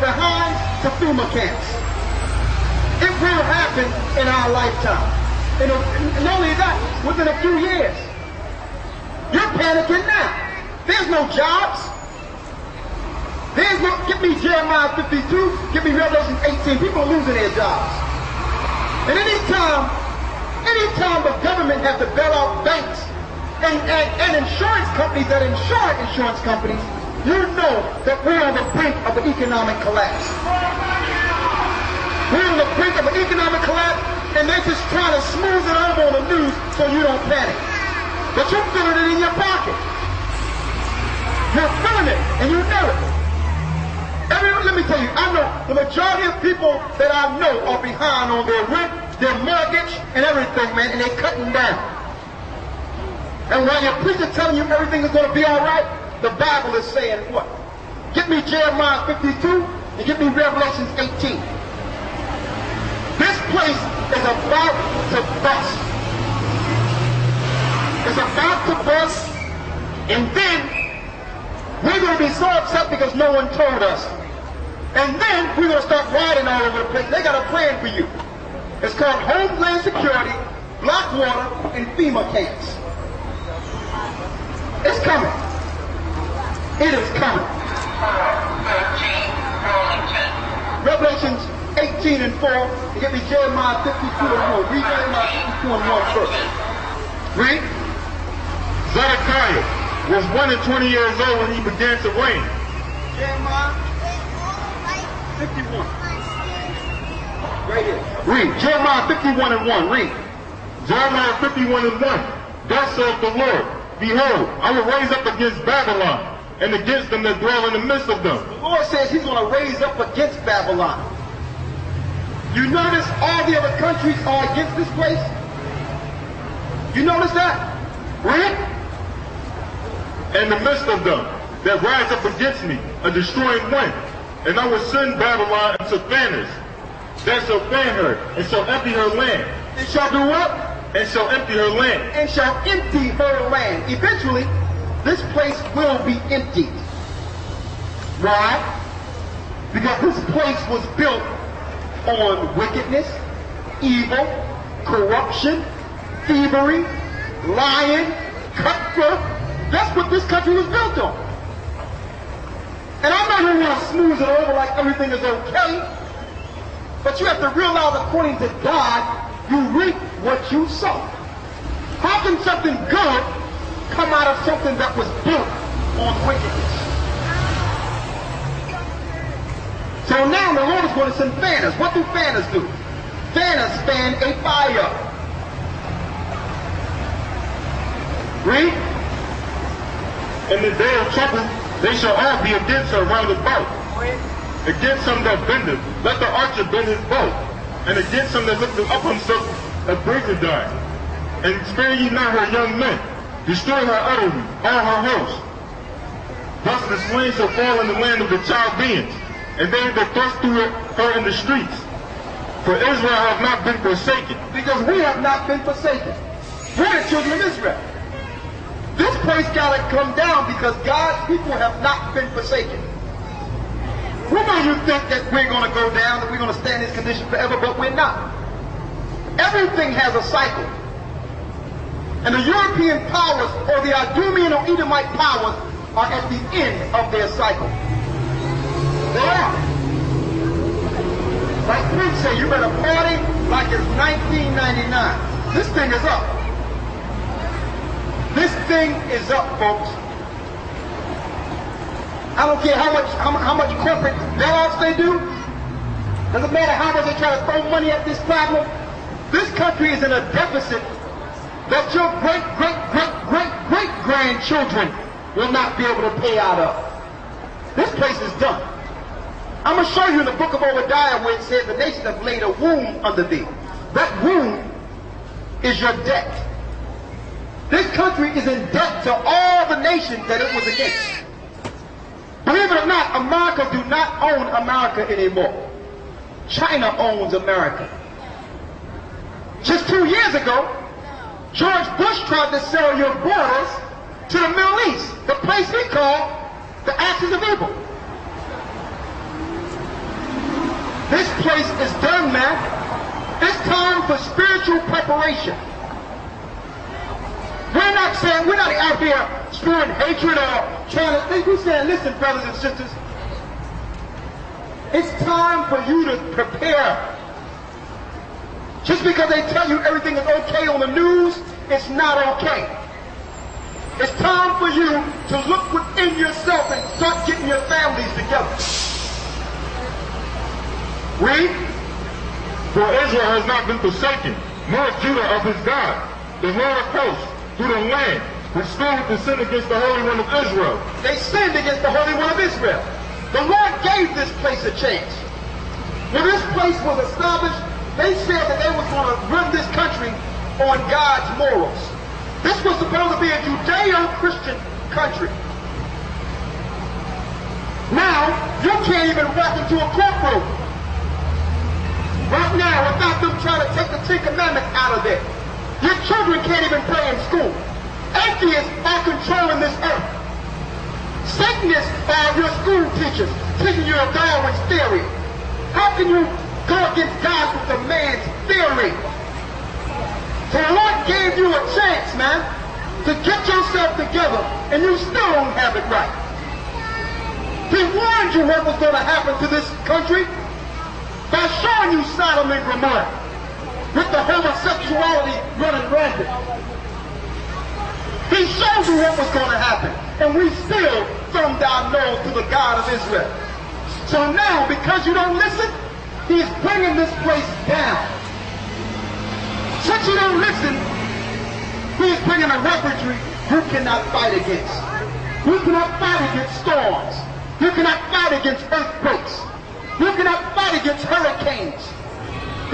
their behinds to FEMA camps. It will happen in our lifetime. And not only that, within a few years. You're panicking now. There's no jobs. There's no, give me Jeremiah 52, give me Revelation 18. People are losing their jobs. And anytime the government has to bail out banks and insurance companies that insure insurance companies, you know that we're on the brink of an economic collapse. We're on the brink of an economic collapse, and they're just trying to smooth it over on the news so you don't panic. But you're feeling it in your pocket. You're feeling it, and you know it. Let me tell you, I know the majority of people that I know are behind on their rent, their mortgage, and everything, man, and they're cutting down. And while your preacher telling you everything is going to be all right, the Bible is saying what? Give me Jeremiah 52 and give me Revelation 18. This place is about to bust. It's about to bust, and then we're going to be so upset because no one told us. And then we're going to start riding all over the place. They got a plan for you. It's called Homeland Security, Blackwater, and FEMA camps. It's coming. It is coming. Revelations 18 and 4. And give me Jeremiah 52 and 1. Read Jeremiah 52 and 1 first. Read. Zedekiah was 1 and 20 years old when he began to reign. Jeremiah 51. Right here. Read. Jeremiah 51 and 1. Read. Jeremiah 51 and 1. Thus saith the Lord, behold, I will raise up against Babylon, and against them that dwell in the midst of them. The Lord says he's going to raise up against Babylon. You notice all the other countries are against this place? You notice that? Read. In the midst of them that rise up against me, a destroying wind. And I will send Babylon into fanners, that shall fan her, and shall empty her land. It shall do what? And shall empty her land. And shall empty her land. Eventually, this place will be emptied. Why? Because this place was built on wickedness, evil, corruption, thievery, lying, cutthroat. That's what this country was built on. And I'm not going to smooth it over like everything is okay. But you have to realize, according to God, you reap what you sow. How can something good come out of something that was built on wickedness? So now the Lord is going to send fanners. What do fanners do? Fanners fan a fire. Read. In the day of trouble, they shall all be against her round about. Against him that bendeth, let the archer bend his bow. And against him that lifteth up himself a brazen die. And spare ye not her young men. Destroy her utterly, all her hosts. Thus the slain shall fall in the land of the Chaldeans, and they that thrust through her in the streets. For Israel have not been forsaken. Because we have not been forsaken. We're the children of Israel. This place got to come down because God's people have not been forsaken. Who do you think that we're going to go down, that we're going to stay in this condition forever, but we're not? Everything has a cycle. And the European powers, or the Idumean or Edomite powers, are at the end of their cycle. They are. Like Prince said, you better party like it's 1999. This thing is up. This thing is up, folks. I don't care how much corporate bailouts they do. Doesn't matter how much they try to throw money at this problem. This country is in a deficit that your great-great-great-great-grandchildren will not be able to pay out of. This place is done. I'm going to show you in the book of Obadiah where it says the nations have laid a wound under thee. That wound is your debt. This country is in debt to all the nations that it was against. Believe it or not, America do not own America anymore. China owns America. Just 2 years ago, George Bush tried to sell your borders to the Middle East, the place he called the axis of evil. This place is done, man. It's time for spiritual preparation. We're not out here spewing hatred or trying to think. We're saying, listen, brothers and sisters, it's time for you to prepare. Just because they tell you everything is okay on the news, it's not okay. It's time for you to look within yourself and start getting your families together. Read. For Israel has not been forsaken, nor is Judah of his God. The Lord of hosts, through the land, restored the sin against the Holy One of Israel. They sinned against the Holy One of Israel. The Lord gave this place a chance. When this place was established, they said that they was going to run this country on God's morals. This was supposed to be a Judeo-Christian country. Now, you can't even walk into a courtroom right now without them trying to take the Ten Commandments out of there. Your children can't even pray in school. Atheists are controlling this earth. Satanists are your school teachers, teaching you a Darwin's theory. How can you go against God with a man's theory? So the Lord gave you a chance, man, to get yourself together, and you still don't have it right. He warned you what was going to happen to this country by showing you Sodom and Gomorrah with the homosexuality running rampant. He showed you what was going to happen, and we still thumbed our nose to the God of Israel. So now, because you don't listen, He's bringing this place down. Since you don't listen, He's bringing a repertory you cannot fight against. You cannot fight against storms. You cannot fight against earthquakes. You cannot fight against hurricanes.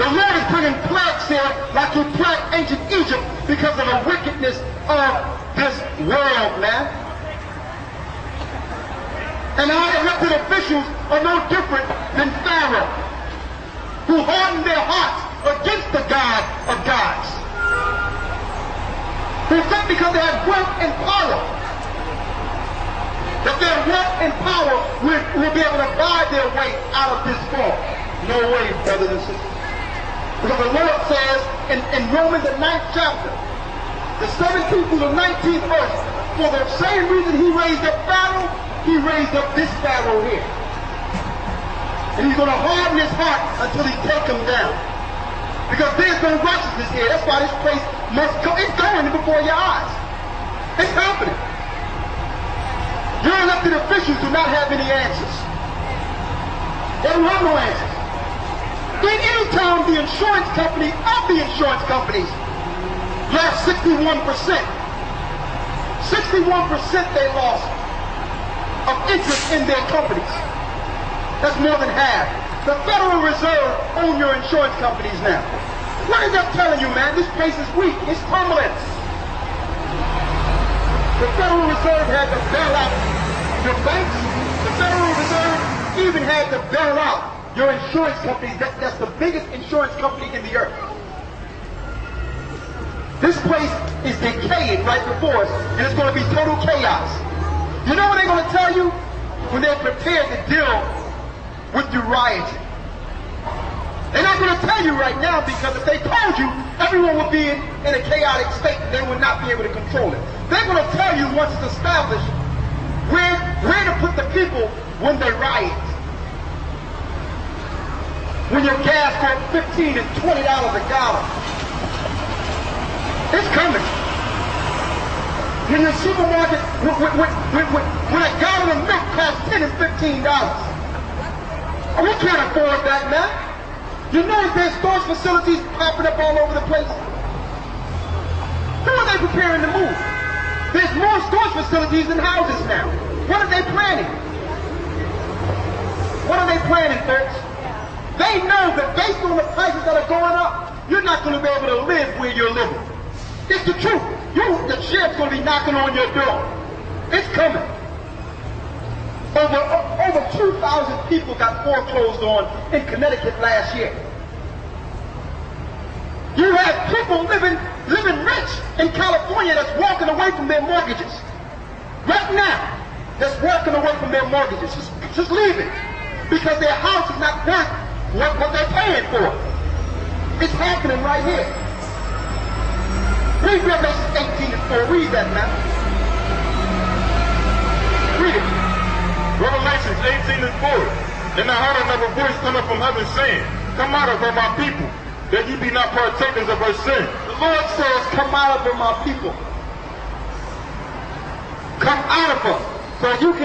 The Lord is bringing plagues here like He plagued ancient Egypt because of the wickedness of this world, man. And our elected officials are no different than Pharaoh, who hardened their hearts against the God of gods. Who think because they have wealth and power, that their wealth and power will be able to buy their way out of this fall. No way, brothers and sisters. Because the Lord says in Romans the 9th chapter, the 17th through the 19th verse, for the same reason He raised up Pharaoh, He raised up this Pharaoh here. And He's going to harden his heart until He take him down. Because there's no righteousness here. That's why this place must go. It's going before your eyes. It's happening. Your elected officials do not have any answers. They don't have no answers. In any time the insurance company of the insurance companies lost 61%. 61% they lost of interest in their companies. That's more than half. The Federal Reserve own your insurance companies now. What is that telling you, man? This place is weak. It's turbulence. The Federal Reserve had to bail out your banks. The Federal Reserve even had to bail out your insurance companies. That's the biggest insurance company in the earth. This place is decaying right before us, and it's going to be total chaos. You know what they're going to tell you when they're prepared to deal with you rioting? They're not going to tell you right now, because if they told you, everyone would be in a chaotic state and they would not be able to control it. They're going to tell you once it's established where to put the people when they riot. When your gas goes $15 and $20 a gallon. It's coming. When your supermarket, when a gallon of milk costs $10 and $15. We can't afford that, man. You know there's storage facilities popping up all over the place. Who are they preparing to move? There's more storage facilities than houses now. What are they planning? What are they planning, folks? They know that based on the prices that are going up, you're not going to be able to live where you're living. It's the truth. The sheriff's going to be knocking on your door. It's coming. Over 2,000 people got foreclosed on in Connecticut last year. You have people living rich in California that's walking away from their mortgages. Right now, that's walking away from their mortgages. Just leave it. Because their house is not worth what they're paying for. It's happening right here. Read Revelation 18:4. Read that now. Read it. Revelation 18:4. And I heard another voice coming from heaven saying, Come out of her, my people, that ye be not partakers of her sin. The Lord says, come out of her, my people. Come out of her. So you can